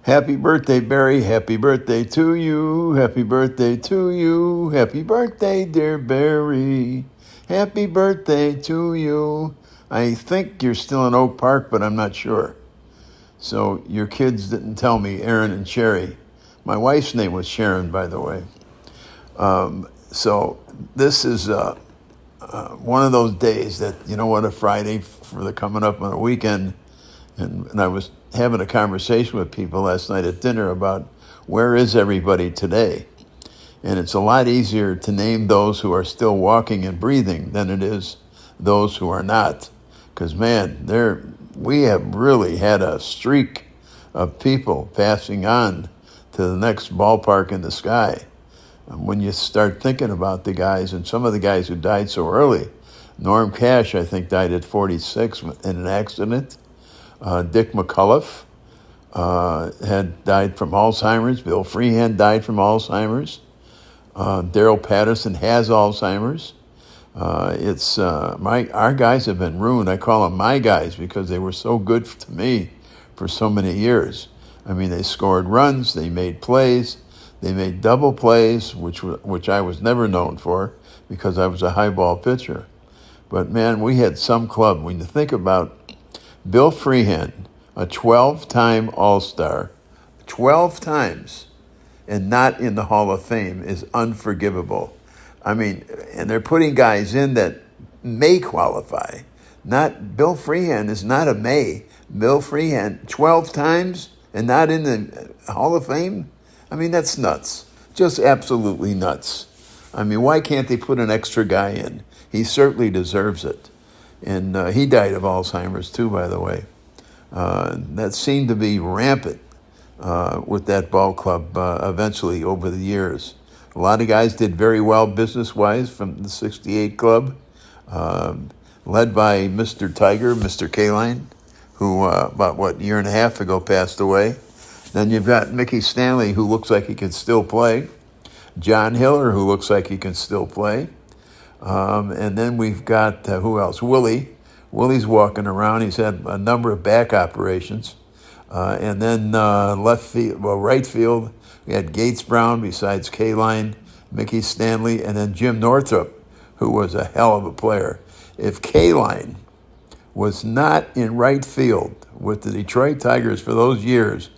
Happy birthday, Barry. Happy birthday to you. Happy birthday to you. Happy birthday, dear Barry. Happy birthday to you. I think you're still in Oak Park, but I'm not sure. So your kids didn't tell me, Aaron and Sherry. My wife's name was Sharon, by the way. So this is one of those days that, you know what, a Friday for the coming up on a weekend. And I was having a conversation with people last night at dinner about where is everybody today. And it's a lot easier to name those who are still walking and breathing than it is those who are not. Because, man, we have really had a streak of people passing on to the next ballpark in the sky. When you start thinking about the guys, and some of the guys who died so early, Norm Cash, I think, died at 46 in an accident. Dick McCullough had died from Alzheimer's. Bill Freehan died from Alzheimer's. Daryl Patterson has Alzheimer's. Our guys have been ruined. I call them my guys because they were so good to me for so many years. I mean, they scored runs, they made plays, they made double plays, which I was never known for because I was a high ball pitcher. But man, we had some club. When you think about Bill Freehan, a 12-time All-Star, 12 times, and not in the Hall of Fame is unforgivable. I mean, and they're putting guys in that may qualify. Bill Freehan is not a may. Bill Freehan, 12 times and not in the Hall of Fame? I mean, that's nuts. Just absolutely nuts. I mean, why can't they put an extra guy in? He certainly deserves it. And he died of Alzheimer's too, by the way. That seemed to be rampant with that ball club eventually over the years. A lot of guys did very well business-wise from the 68 club, led by Mr. Tiger, Mr. Kaline, who about, year and a half ago passed away. Then you've got Mickey Stanley, who looks like he can still play. John Hiller, who looks like he can still play. And then we've got, who else? Willie. Willie's walking around. He's had a number of back operations. And then right field, we had Gates Brown besides Kaline, Mickey Stanley, and then Jim Northrup, who was a hell of a player. If Kaline was not in right field with the Detroit Tigers for those years,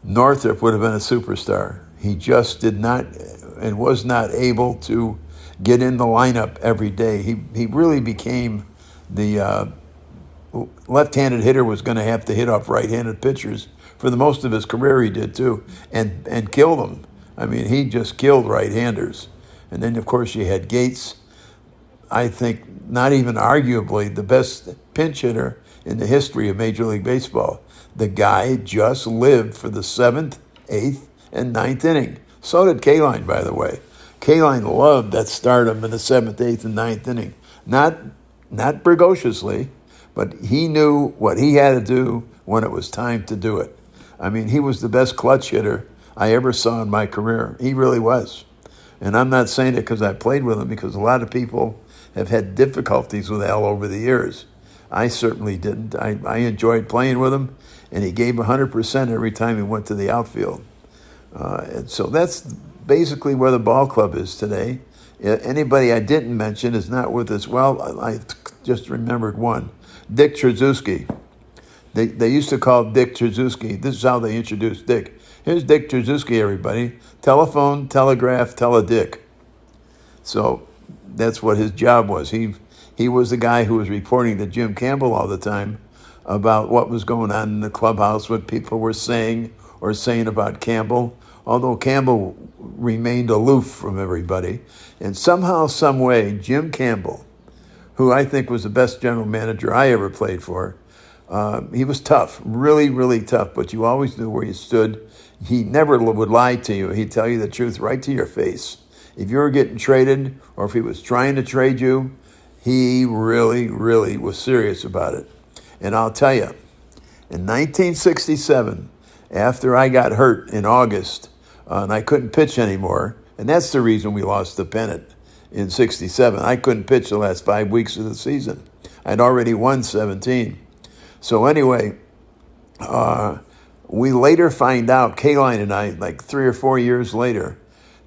Northrup would have been a superstar. He just did not and was not able to get in the lineup every day. He really became the left-handed hitter was going to have to hit off right-handed pitchers. For the most of his career, he did too, and killed them. I mean, he just killed right-handers. And then, of course, you had Gates. I think not even arguably the best pinch hitter in the history of Major League Baseball. The guy just lived for the 7th, 8th, and 9th inning. So did Kaline, by the way. Kaline loved that stardom in the 7th, 8th, and 9th inning. Not precociously, but he knew what he had to do when it was time to do it. I mean, he was the best clutch hitter I ever saw in my career. He really was. And I'm not saying it because I played with him, because a lot of people have had difficulties with Al over the years. I certainly didn't. I enjoyed playing with him, and he gave 100% every time he went to the outfield. And so that's basically where the ball club is today. Anybody I didn't mention is not with us. Well, I just remembered one. Dick Tracewski. They used to call Dick Tracewski. This is how they introduced Dick. Here's Dick Tracewski, everybody. Telephone, telegraph, teledick. So that's what his job was. He was the guy who was reporting to Jim Campbell all the time about what was going on in the clubhouse, what people were saying or saying about Campbell, although Campbell remained aloof from everybody. And somehow, some way, Jim Campbell, who I think was the best general manager I ever played for, he was tough, really, really tough, but you always knew where you stood. He never would lie to you. He'd tell you the truth right to your face. If you were getting traded or if he was trying to trade you, he really, really was serious about it. And I'll tell you, in 1967, after I got hurt in August and I couldn't pitch anymore, and that's the reason we lost the pennant in 67. I couldn't pitch the last 5 weeks of the season. I'd already won 17. So anyway, We later find out, Kaline and I, like 3 or 4 years later,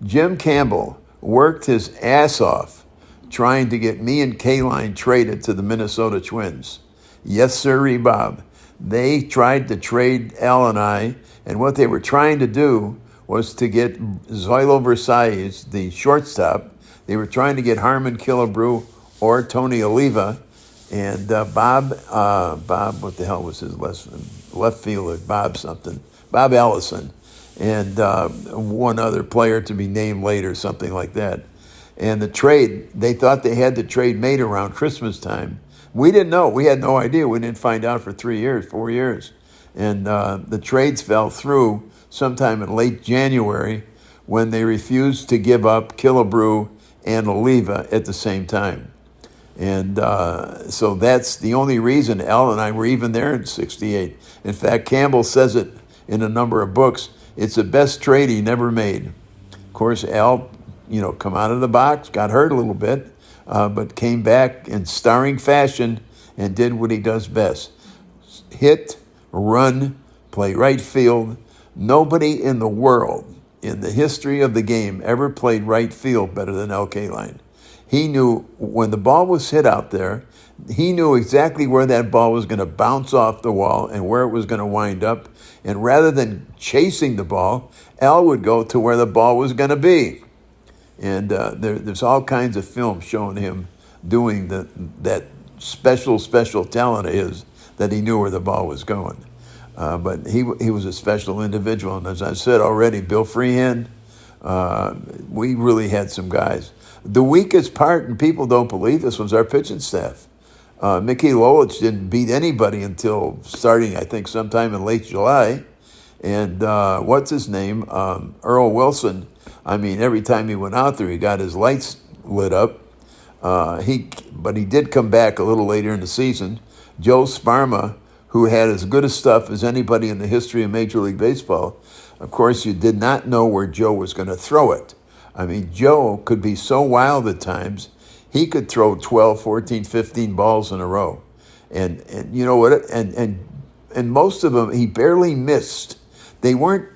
Jim Campbell worked his ass off trying to get me and Kaline traded to the Minnesota Twins. Yes, sir, Bob. They tried to trade Al and I, and what they were trying to do was to get Zoilo Versailles, the shortstop. They were trying to get Harmon Killebrew or Tony Oliva, and Bob, what the hell was his left fielder? Bob Allison, and one other player to be named later, something like that. And the trade, they thought they had the trade made around Christmas time. We didn't know. We had no idea. We didn't find out for 3 years, 4 years. And the trades fell through sometime in late January when they refused to give up Killebrew and Oliva at the same time. And so that's the only reason Al and I were even there in '68. In fact, Campbell says it in a number of books. It's the best trade he never made. Of course, Al, come out of the box, got hurt a little bit, but came back in starring fashion and did what he does best. Hit, run, play right field. Nobody in the world, in the history of the game, ever played right field better than Al Kaline. He knew when the ball was hit out there, he knew exactly where that ball was going to bounce off the wall and where it was going to wind up. And rather than chasing the ball, Al would go to where the ball was going to be. And there's all kinds of film showing him doing that special talent of his, that he knew where the ball was going. But he was a special individual. And as I said already, Bill Freehand, we really had some guys. The weakest part, and people don't believe this, was our pitching staff. Mickey Lolich didn't beat anybody until starting, I think, sometime in late July. And what's his name? Earl Wilson. I mean, every time he went out there, he got his lights lit up. But he did come back a little later in the season. Joe Sparma, who had as good a stuff as anybody in the history of Major League Baseball. Of course, you did not know where Joe was going to throw it. I mean, Joe could be so wild at times, he could throw 12, 14, 15 balls in a row. And you know what? And most of them, he barely missed. They weren't,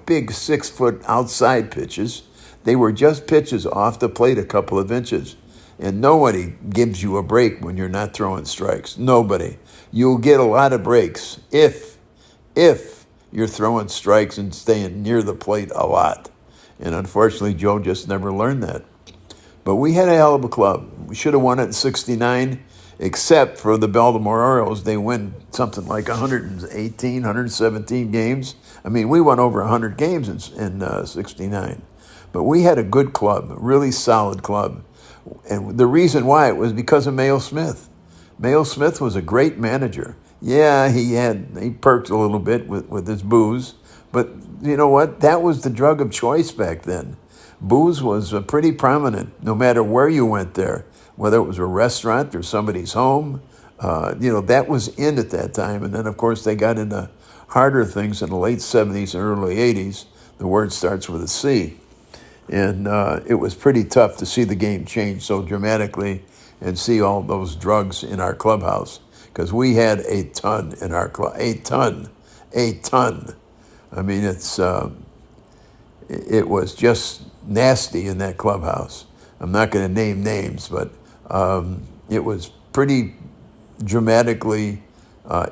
big 6-foot outside pitches. They were just pitches off the plate a couple of inches. And nobody gives you a break when you're not throwing strikes. Nobody. You'll get a lot of breaks if you're throwing strikes and staying near the plate a lot. And unfortunately, Joe just never learned that. But we had a hell of a club. We should have won it in '69, except for the Baltimore Orioles. They win something like 118, 117 games. I mean, we won over 100 games in '69. But we had a good club, a really solid club. And the reason why it was because of Mayo Smith. Mayo Smith was a great manager. Yeah, he perked a little bit with his booze. But you know what? That was the drug of choice back then. Booze was pretty prominent no matter where you went there, whether it was a restaurant or somebody's home. That was in at that time. And then, of course, they got into harder things in the late 70s and early 80s. The word starts with a C. And it was pretty tough to see the game change so dramatically and see all those drugs in our clubhouse. Because we had a ton in our club. A ton. I mean, it was just nasty in that clubhouse. I'm not going to name names, but it was pretty dramatically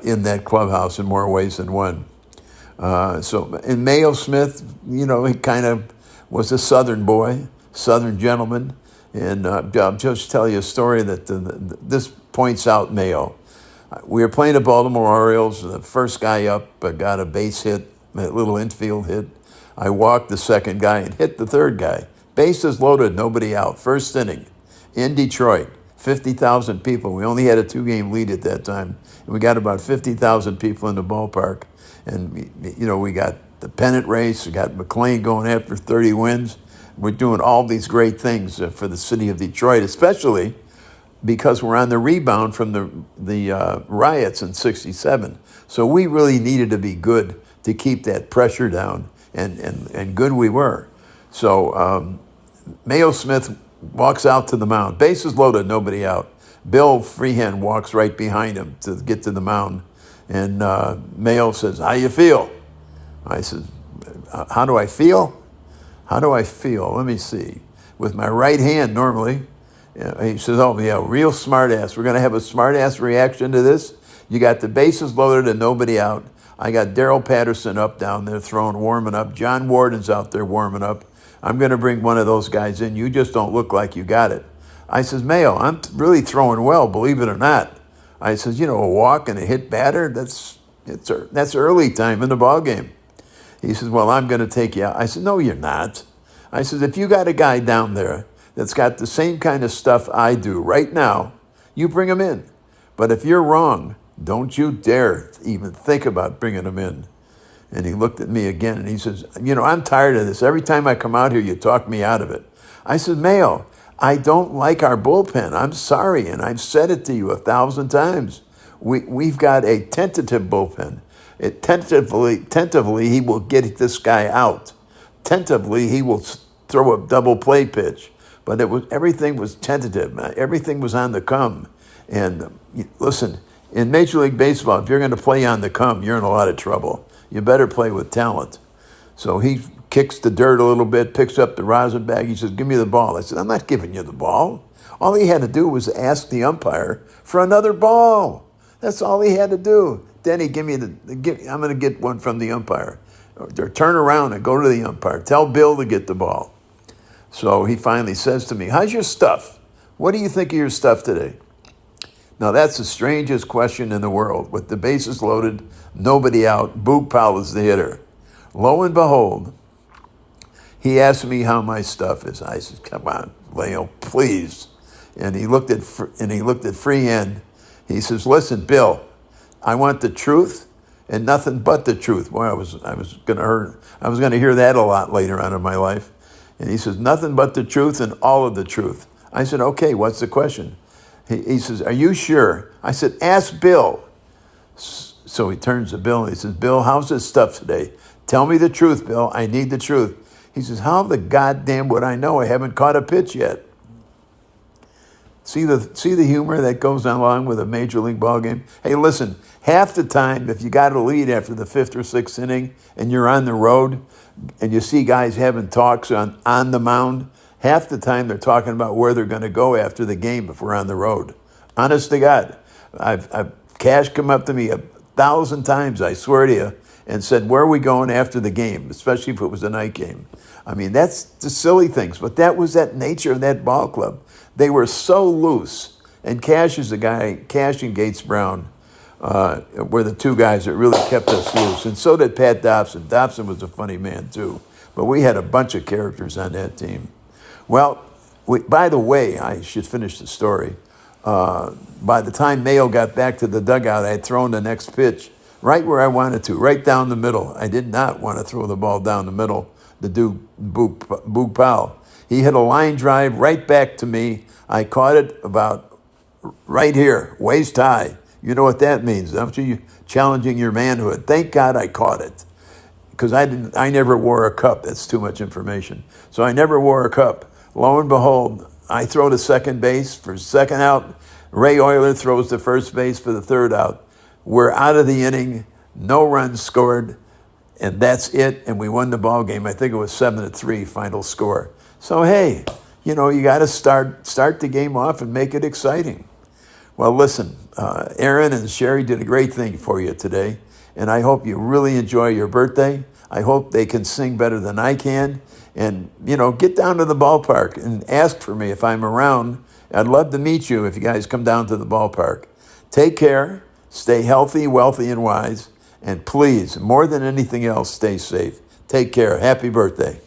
in that clubhouse in more ways than one. And Mayo Smith, he kind of was a Southern boy, Southern gentleman. And I'll just tell you a story that this points out Mayo. We were playing the Baltimore Orioles. The first guy up got a base hit, a little infield hit. I walked the second guy and hit the third guy. Bases loaded, nobody out. First inning in Detroit, 50,000 people. We only had a 2-game lead at that time. And we got about 50,000 people in the ballpark. And, we got the pennant race. We got McLain going after 30 wins. We're doing all these great things for the city of Detroit, especially because we're on the rebound from the riots in '67. So we really needed to be good to keep that pressure down, and good we were. So Mayo Smith walks out to the mound. Bases loaded, nobody out. Bill Freehand walks right behind him to get to the mound. And Mayo says, "How you feel?" I said, how do I feel? How do I feel? Let me see. With my right hand normally. He says, oh, yeah, real smart ass. We're going to have a smart ass reaction to this. You got the bases loaded and nobody out. I got Daryl Patterson up down there warming up. John Warden's out there warming up. I'm going to bring one of those guys in. You just don't look like you got it. I says, Mayo, I'm really throwing well, believe it or not. I says, a walk and a hit batter, that's early time in the ball game. He says, well, I'm going to take you out. I said, no, you're not. I said, if you got a guy down there that's got the same kind of stuff I do right now, you bring him in. But if you're wrong, don't you dare even think about bringing him in. And he looked at me again and he says, I'm tired of this. Every time I come out here, you talk me out of it. I said, Mayo, I don't like our bullpen. I'm sorry, and I've said it to you 1,000 times. We've got a tentative bullpen. Tentatively, he will get this guy out. Tentatively, he will throw a double play pitch. But everything was tentative. Everything was on the come. And listen, in Major League Baseball, if you're going to play on the come, you're in a lot of trouble. You better play with talent. So he kicks the dirt a little bit, picks up the rosin bag. He says, give me the ball. I said, I'm not giving you the ball. All he had to do was ask the umpire for another ball. That's all he had to do. Denny, I'm going to get one from the umpire. Or turn around and go to the umpire. Tell Bill to get the ball. So he finally says to me, how's your stuff? What do you think of your stuff today? Now, that's the strangest question in the world. With the bases loaded, nobody out, Boog Powell is the hitter. Lo and behold, he asked me how my stuff is. I said, come on, Leo, please. And he looked at Freehand. He says, listen, Bill, I want the truth and nothing but the truth. Boy, I was going to hear that a lot later on in my life. And he says, nothing but the truth and all of the truth. I said, okay, what's the question? He says, are you sure? I said, ask Bill. So he turns to Bill and he says, Bill, how's this stuff today? Tell me the truth, Bill. I need the truth. He says, how the goddamn would I know? I haven't caught a pitch yet. See the humor that goes along with a major league ball game? Hey, listen, half the time, if you got a lead after the 5th or 6th inning and you're on the road and you see guys having talks on the mound, half the time they're talking about where they're going to go after the game if we're on the road. Honest to God. Cash come up to me 1,000 times, I swear to you, and said, where are we going after the game, especially if it was a night game. I mean, that's the silly things, but that was that nature of that ball club. They were so loose, and Cash and Gates Brown were the two guys that really kept us loose, and so did Pat Dobson. Dobson was a funny man, too, but we had a bunch of characters on that team. Well, by the way, I should finish the story. By the time Mayo got back to the dugout, I had thrown the next pitch right where I wanted to, right down the middle. I did not want to throw the ball down the middle to do Boog Powell. He hit a line drive right back to me. I caught it about right here, waist high. You know what that means, don't you? Challenging your manhood. Thank God I caught it, because I never wore a cup. That's too much information. So I never wore a cup. Lo and behold, I throw to second base for second out. Ray Euler throws to first base for the third out. We're out of the inning, no runs scored, and that's it. And we won the ball game. I think it was 7-3 final score. So hey, you got to start the game off and make it exciting. Well, listen, Aaron and Sherry did a great thing for you today, and I hope you really enjoy your birthday. I hope they can sing better than I can. And, get down to the ballpark and ask for me if I'm around. I'd love to meet you if you guys come down to the ballpark. Take care, stay healthy, wealthy, and wise, and please, more than anything else, stay safe. Take care. Happy birthday.